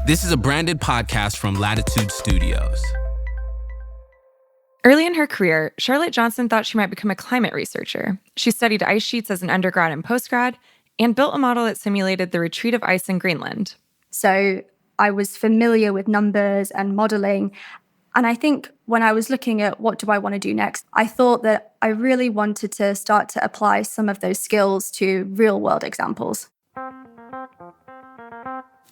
This is a branded podcast from Latitude Studios. Early in her career, Charlotte Johnson thought she might become a climate researcher. She studied ice sheets as an undergrad and postgrad and built a model that simulated the retreat of ice in Greenland. So I was familiar with numbers and modeling. And I think when I was looking at what do I want to do next, I thought that I really wanted to start to apply some of those skills to real-world examples.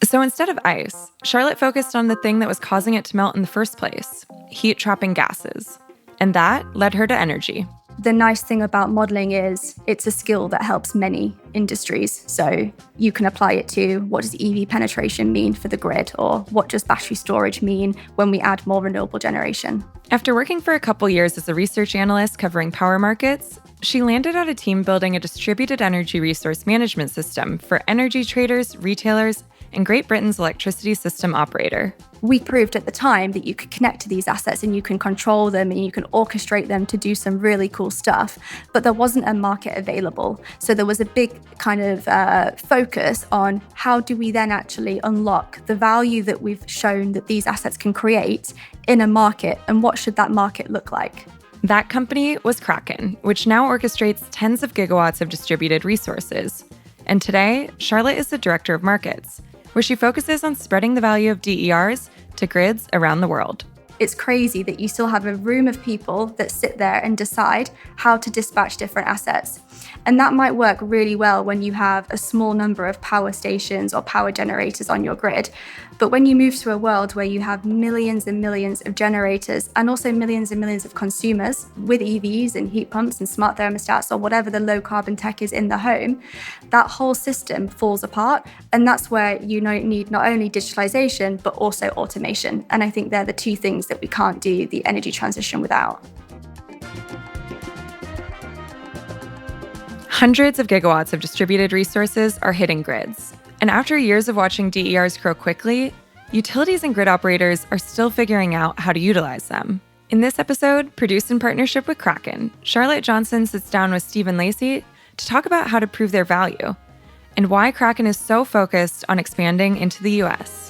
So instead of ice, Charlotte focused on the thing that was causing it to melt in the first place, heat-trapping gases. And that led her to energy. The nice thing about modeling is it's a skill that helps many industries. So you can apply it to what does EV penetration mean for the grid, or what does battery storage mean when we add more renewable generation. After working for a couple years as a research analyst covering power markets, she landed at a team building a distributed energy resource management system for energy traders, retailers, and Great Britain's electricity system operator. We proved at the time that you could connect to these assets and you can control them and you can orchestrate them to do some really cool stuff, but there wasn't a market available. So there was a big kind of focus on how do we then actually unlock the value that we've shown that these assets can create in a market, and what should that market look like? That company was Kraken, which now orchestrates tens of gigawatts of distributed resources. And today, Charlotte is the director of markets, where she focuses on spreading the value of DERs to grids around the world. It's crazy that you still have a room of people that sit there and decide how to dispatch different assets. And that might work really well when you have a small number of power stations or power generators on your grid. But when you move to a world where you have millions and millions of generators and also millions and millions of consumers with EVs and heat pumps and smart thermostats or whatever the low carbon tech is in the home, that whole system falls apart. And that's where you need not only digitalization, but also automation. And I think they're the two things that we can't do the energy transition without. Hundreds of gigawatts of distributed resources are hitting grids. And after years of watching DERs grow quickly, utilities and grid operators are still figuring out how to utilize them. In this episode, produced in partnership with Kraken, Charlotte Johnson sits down with Stephen Lacey to talk about how to prove their value and why Kraken is so focused on expanding into the US.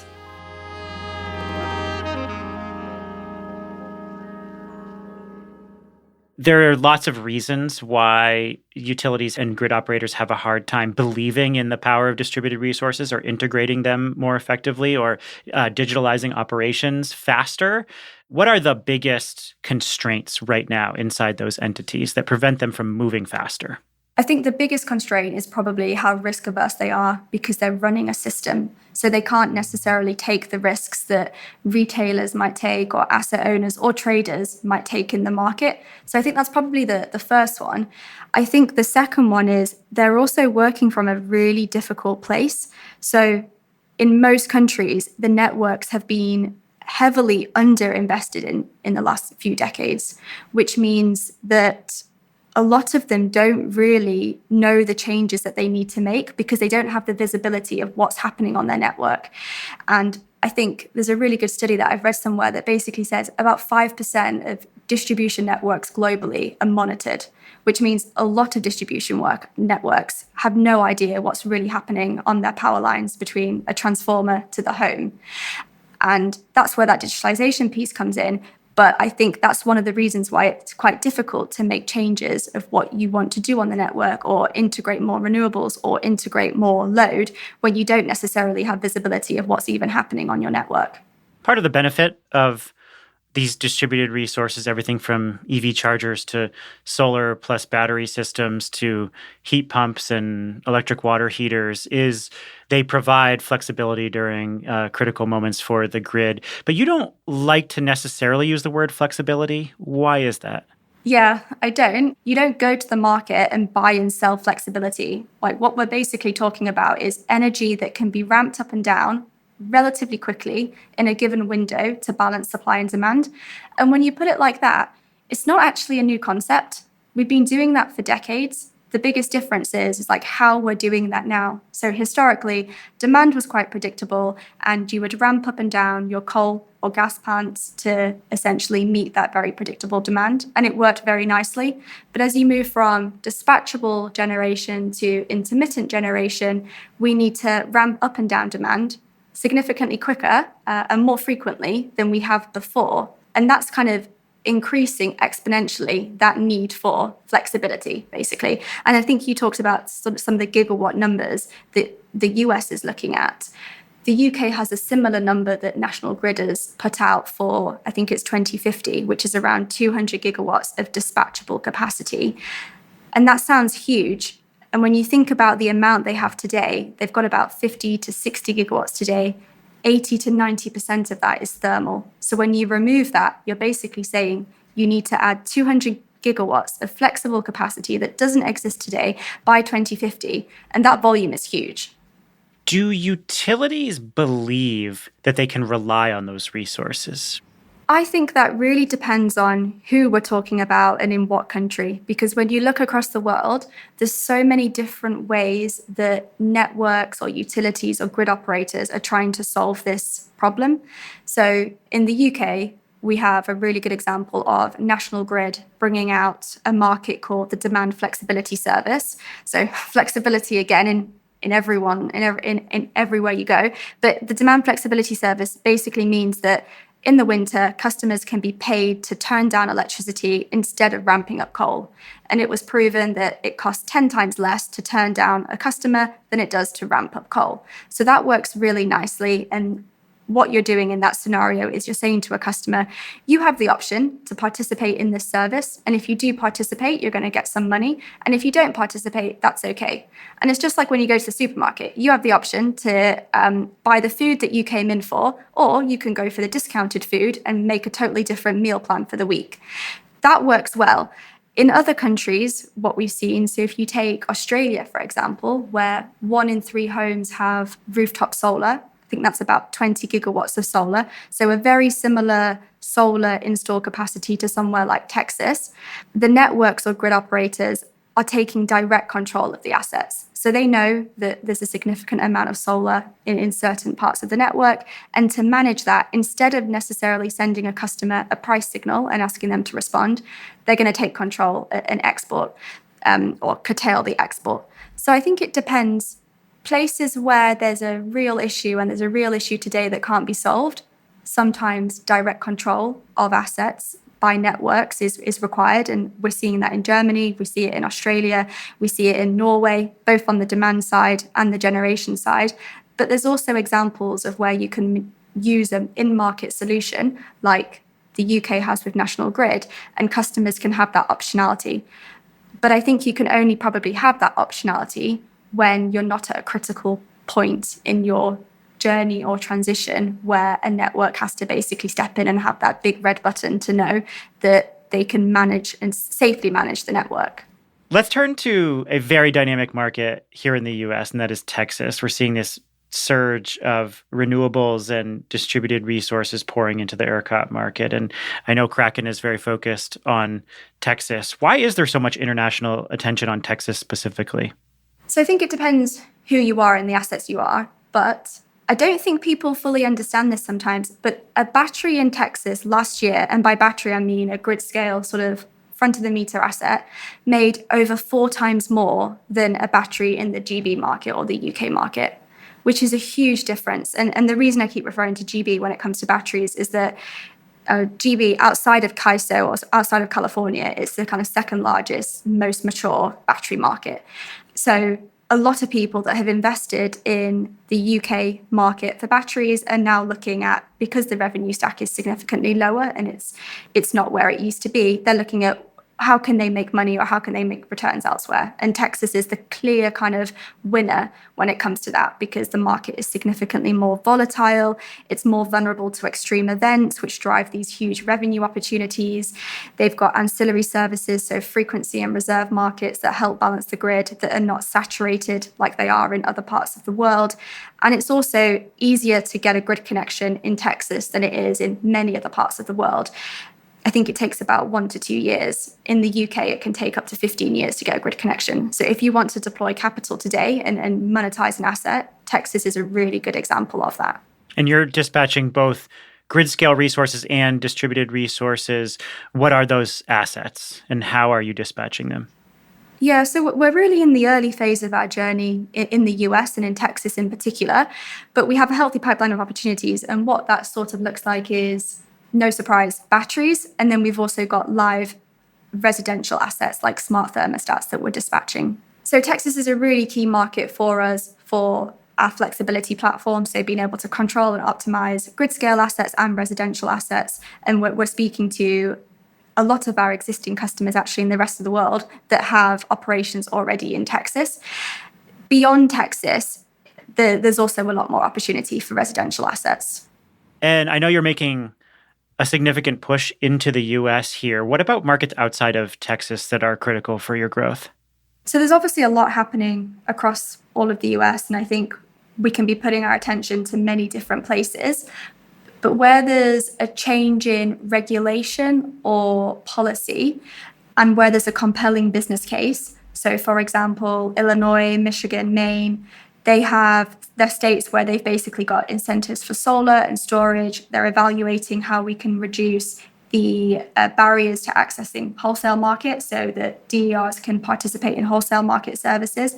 There are lots of reasons why utilities and grid operators have a hard time believing in the power of distributed resources or integrating them more effectively or digitalizing operations faster. What are the biggest constraints right now inside those entities that prevent them from moving faster? I think the biggest constraint is probably how risk averse they are because they're running a system. So they can't necessarily take the risks that retailers might take or asset owners or traders might take in the market. So I think that's probably the first one. I think the second one is they're also working from a really difficult place. So in most countries, the networks have been heavily underinvested in the last few decades, which means that a lot of them don't really know the changes that they need to make because they don't have the visibility of what's happening on their network. And I think there's a really good study that I've read somewhere that basically says about 5% of distribution networks globally are monitored, which means a lot of distribution networks have no idea what's really happening on their power lines between a transformer to the home. And that's where that digitalization piece comes in. But I think that's one of the reasons why it's quite difficult to make changes of what you want to do on the network or integrate more renewables or integrate more load when you don't necessarily have visibility of what's even happening on your network. Part of the benefit of these distributed resources, everything from EV chargers to solar plus battery systems to heat pumps and electric water heaters, is they provide flexibility during critical moments for the grid. But you don't like to necessarily use the word flexibility. Why is that? Yeah, I don't. You don't go to the market and buy and sell flexibility. Like what we're basically talking about is energy that can be ramped up and down relatively quickly in a given window to balance supply and demand. And when you put it like that, it's not actually a new concept. We've been doing that for decades. The biggest difference is like how we're doing that now. So historically, demand was quite predictable and you would ramp up and down your coal or gas plants to essentially meet that very predictable demand. And it worked very nicely. But as you move from dispatchable generation to intermittent generation, we need to ramp up and down demand significantly quicker and more frequently than we have before. And that's kind of increasing exponentially that need for flexibility, basically. And I think you talked about some of the gigawatt numbers that the US is looking at. The UK has a similar number that National Grid has put out for, I think it's 2050, which is around 200 gigawatts of dispatchable capacity. And that sounds huge. And when you think about the amount they have today, they've got about 50 to 60 gigawatts today. 80 to 90% of that is thermal. So when you remove that, you're basically saying you need to add 200 gigawatts of flexible capacity that doesn't exist today by 2050. And that volume is huge. Do utilities believe that they can rely on those resources? I think that really depends on who we're talking about and in what country. Because when you look across the world, there's so many different ways that networks or utilities or grid operators are trying to solve this problem. So in the UK, we have a really good example of National Grid bringing out a market called the Demand Flexibility Service. So flexibility again in everywhere you go. But the Demand Flexibility Service basically means that in the winter, customers can be paid to turn down electricity instead of ramping up coal. And it was proven that it costs 10 times less to turn down a customer than it does to ramp up coal. So that works really nicely. And what you're doing in that scenario is you're saying to a customer, you have the option to participate in this service. And if you do participate, you're going to get some money. And if you don't participate, that's okay. And it's just like when you go to the supermarket, you have the option to buy the food that you came in for, or you can go for the discounted food and make a totally different meal plan for the week. That works well. In other countries, what we've seen, so if you take Australia, for example, where 1 in 3 homes have rooftop solar, I think that's about 20 gigawatts of solar. So a very similar solar install capacity to somewhere like Texas. The networks or grid operators are taking direct control of the assets. So they know that there's a significant amount of solar in certain parts of the network. And to manage that, instead of necessarily sending a customer a price signal and asking them to respond, they're going to take control and export or curtail the export. So I think it depends. Places where there's a real issue and there's a real issue today that can't be solved, sometimes direct control of assets by networks is required. And we're seeing that in Germany, we see it in Australia, we see it in Norway, both on the demand side and the generation side. But there's also examples of where you can use an in-market solution like the UK has with National Grid, and customers can have that optionality. But I think you can only probably have that optionality when you're not at a critical point in your journey or transition where a network has to basically step in and have that big red button to know that they can manage and safely manage the network. Let's turn to a very dynamic market here in the US, and that is Texas. We're seeing this surge of renewables and distributed resources pouring into the ERCOT market. And I know Kraken is very focused on Texas. Why is there so much international attention on Texas specifically? So I think it depends who you are and the assets you are, but I don't think people fully understand this sometimes, but a battery in Texas last year, and by battery I mean a grid scale sort of front of the meter asset, made over 4 times more than a battery in the GB market or the UK market, which is a huge difference. And the reason I keep referring to GB when it comes to batteries is that GB outside of CAISO or outside of California is the kind of second largest, most mature battery market. So a lot of people that have invested in the UK market for batteries are now looking at, because the revenue stack is significantly lower and it's not where it used to be, they're looking at how can they make money or how can they make returns elsewhere? And Texas is the clear kind of winner when it comes to that, because the market is significantly more volatile. It's more vulnerable to extreme events, which drive these huge revenue opportunities. They've got ancillary services, so frequency and reserve markets that help balance the grid that are not saturated like they are in other parts of the world. And it's also easier to get a grid connection in Texas than it is in many other parts of the world. I think it takes about 1 to 2 years. In the UK, it can take up to 15 years to get a grid connection. So if you want to deploy capital today and monetize an asset, Texas is a really good example of that. And you're dispatching both grid scale resources and distributed resources. What are those assets and how are you dispatching them? Yeah, so we're really in the early phase of our journey in the US and in Texas in particular, but we have a healthy pipeline of opportunities. And what that sort of looks like is, no surprise, batteries. And then we've also got live residential assets like smart thermostats that we're dispatching. So Texas is a really key market for us for our flexibility platform. So being able to control and optimize grid scale assets and residential assets. And we're speaking to a lot of our existing customers actually in the rest of the world that have operations already in Texas. Beyond Texas, there's also a lot more opportunity for residential assets. And I know you're making a significant push into the US here. What about markets outside of Texas that are critical for your growth? So there's obviously a lot happening across all of the US, and I think we can be putting our attention to many different places. But where there's a change in regulation or policy and where there's a compelling business case, so for example, Illinois, Michigan, Maine, they have their states where they've basically got incentives for solar and storage. They're evaluating how we can reduce the barriers to accessing wholesale markets so that DERs can participate in wholesale market services.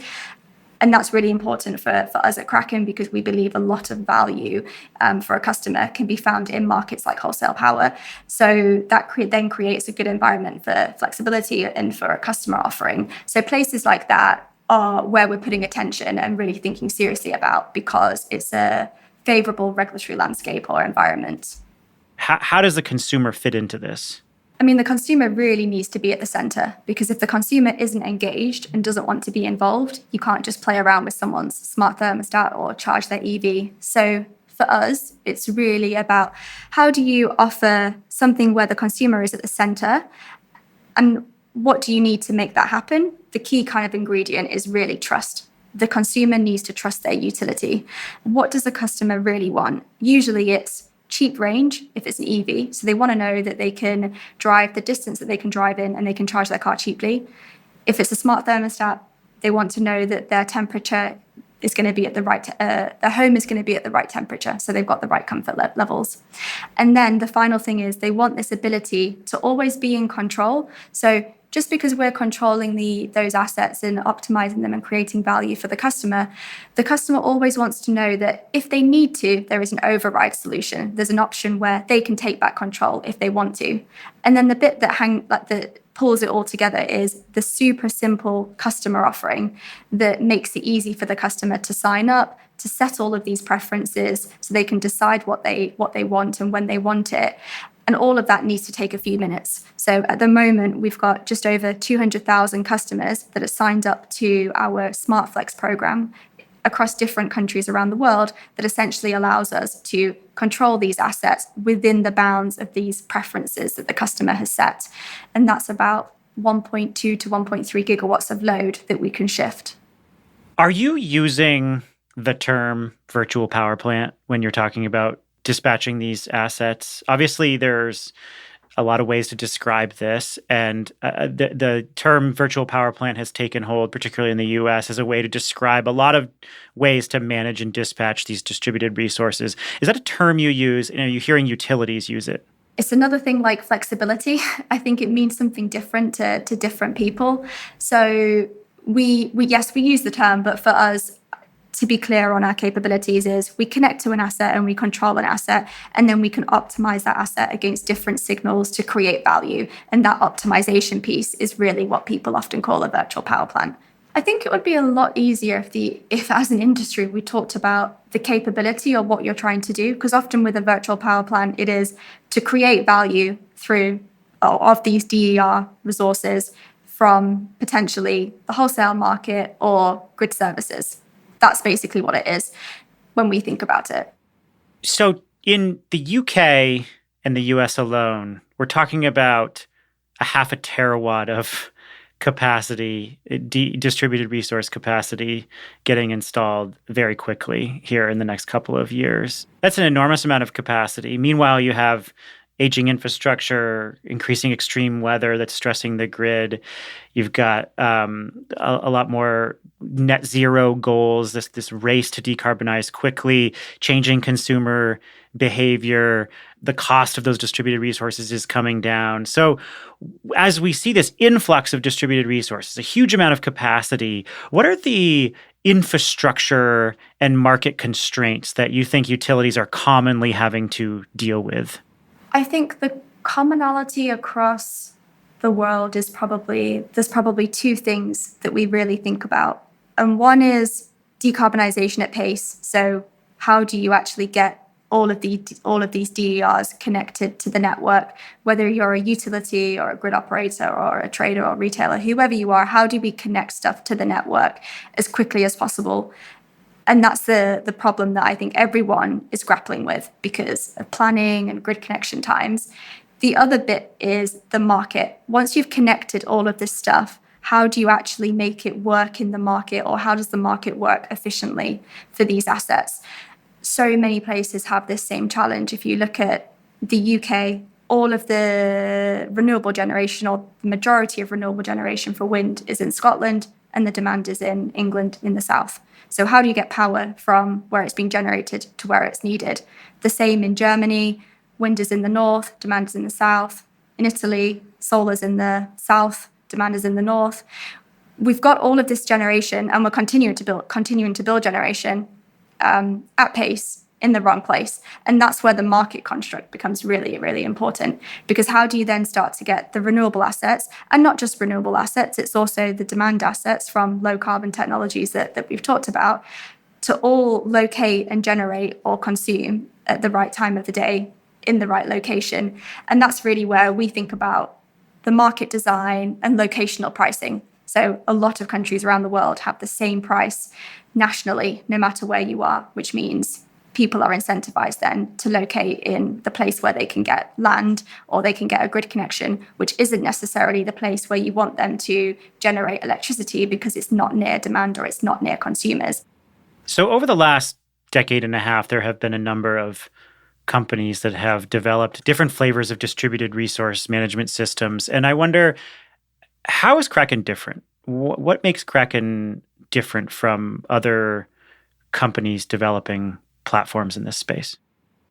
And that's really important for us at Kraken because we believe a lot of value for a customer can be found in markets like wholesale power. So that then creates a good environment for flexibility and for a customer offering. So places like that are where we're putting attention and really thinking seriously about because it's a favorable regulatory landscape or environment. How does the consumer fit into this? I mean, the consumer really needs to be at the center because if the consumer isn't engaged and doesn't want to be involved, you can't just play around with someone's smart thermostat or charge their EV. So for us, it's really about how do you offer something where the consumer is at the center and what do you need to make that happen? The key kind of ingredient is really trust. The consumer needs to trust their utility. What does the customer really want? Usually it's cheap range if it's an EV. So they want to know that they can drive the distance that they can drive in and they can charge their car cheaply. If it's a smart thermostat, they want to know that their temperature is going to be at the right, their home is going to be at the right temperature. So they've got the right comfort levels. And then the final thing is they want this ability to always be in control. So just because we're controlling those assets and optimizing them and creating value for the customer always wants to know that if they need to, there is an override solution. There's an option where they can take back control if they want to. And then the bit that pulls it all together is the super simple customer offering that makes it easy for the customer to sign up, to set all of these preferences so they can decide what they want and when they want it. And all of that needs to take a few minutes. So at the moment, we've got just over 200,000 customers that are signed up to our Smart Flex program across different countries around the world that essentially allows us to control these assets within the bounds of these preferences that the customer has set. And that's about 1.2 to 1.3 gigawatts of load that we can shift. Are you using the term virtual power plant when you're talking about dispatching these assets? Obviously, there's a lot of ways to describe this, and the term virtual power plant has taken hold, particularly in the US, as a way to describe a lot of ways to manage and dispatch these distributed resources. Is that a term you use? And are you hearing utilities use it? It's another thing like flexibility. I think it means something different to different people. So we use the term, but for us, to be clear on our capabilities is we connect to an asset and we control an asset, and then we can optimize that asset against different signals to create value. And that optimization piece is really what people often call a virtual power plant. I think it would be a lot easier if as an industry, we talked about the capability of what you're trying to do, because often with a virtual power plant, it is to create value through of these DER resources from potentially the wholesale market or grid services. That's basically what it is when we think about it. So in the UK and the US alone, we're talking about a half a terawatt of capacity, distributed resource capacity getting installed very quickly here in the next couple of years. That's an enormous amount of capacity. Meanwhile, you have aging infrastructure, increasing extreme weather that's stressing the grid. You've got a lot more net zero goals, this race to decarbonize quickly, changing consumer behavior. The cost of those distributed resources is coming down. So as we see this influx of distributed resources, a huge amount of capacity, what are the infrastructure and market constraints that you think utilities are commonly having to deal with? I think the commonality across the world is there's probably two things that we really think about. And one is decarbonization at pace. So how do you actually get all of these DERs connected to the network, whether you're a utility or a grid operator or a trader or retailer, whoever you are, how do we connect stuff to the network as quickly as possible? And that's the problem that I think everyone is grappling with because of planning and grid connection times. The other bit is the market. Once you've connected all of this stuff, how do you actually make it work in the market, or how does the market work efficiently for these assets? So many places have this same challenge. If you look at the UK, all of the renewable generation, or the majority of renewable generation for wind, is in Scotland, and the demand is in England in the south. So how do you get power from where it's being generated to where it's needed? The same in Germany, wind is in the north, demand is in the south. In Italy, solar's in the south, demand is in the north. We've got all of this generation, and we're continuing to build generation at pace in the wrong place. And that's where the market construct becomes really, really important, because how do you then start to get the renewable assets, and not just renewable assets, it's also the demand assets from low carbon technologies that we've talked about, to all locate and generate or consume at the right time of the day in the right location. And that's really where we think about the market design and locational pricing. So a lot of countries around the world have the same price nationally, no matter where you are, which means people are incentivized then to locate in the place where they can get land or they can get a grid connection, which isn't necessarily the place where you want them to generate electricity because it's not near demand or it's not near consumers. So over the last decade and a half, there have been a number of companies that have developed different flavors of distributed resource management systems. And I wonder, how is Kraken different? What makes Kraken different from other companies developing platforms in this space?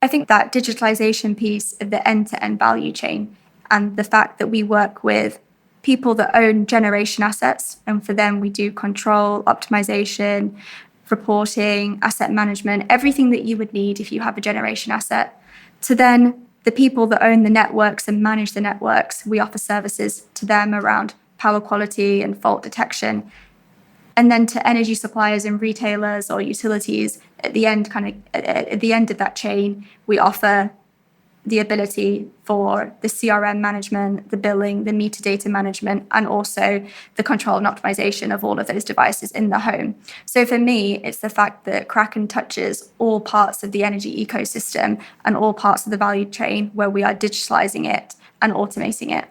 I think that digitalization piece of the end-to-end value chain, and the fact that we work with people that own generation assets, and for them we do control, optimization, reporting, asset management, everything that you would need if you have a generation asset, to then the people that own the networks and manage the networks. We offer services to them around power quality and fault detection. And then to energy suppliers and retailers or utilities, at the end of that chain, we offer the ability for the CRM management, the billing, the meter data management, and also the control and optimization of all of those devices in the home. So for me, it's the fact that Kraken touches all parts of the energy ecosystem and all parts of the value chain where we are digitalizing it and automating it.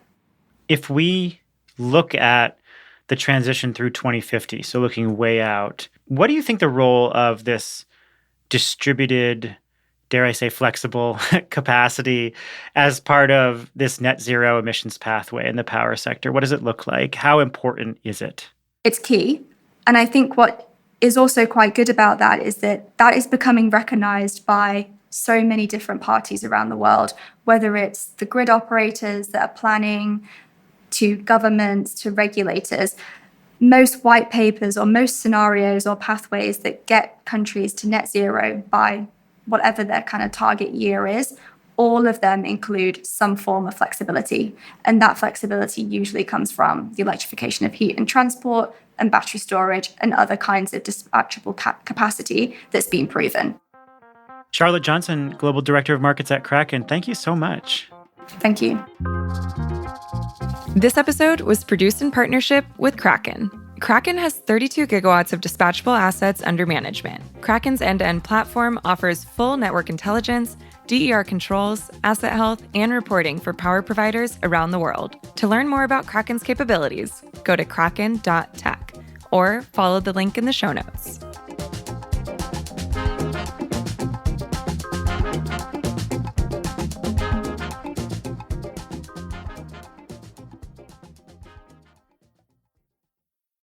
If we look at the transition through 2050, so looking way out, what do you think the role of this distributed, dare I say, flexible capacity as part of this net zero emissions pathway in the power sector? What does it look like? How important is it? It's key. And I think what is also quite good about that is that is becoming recognized by so many different parties around the world, whether it's the grid operators that are planning, to governments, to regulators. Most white papers or most scenarios or pathways that get countries to net zero by whatever their kind of target year is, all of them include some form of flexibility. And that flexibility usually comes from the electrification of heat and transport and battery storage and other kinds of dispatchable capacity that's been proven. Charlotte Johnson, Global Director of Markets at Kraken, thank you so much. Thank you. This episode was produced in partnership with Kraken. Kraken has 32 gigawatts of dispatchable assets under management. Kraken's end-to-end platform offers full network intelligence, DER controls, asset health, and reporting for power providers around the world. To learn more about Kraken's capabilities, go to kraken.tech or follow the link in the show notes.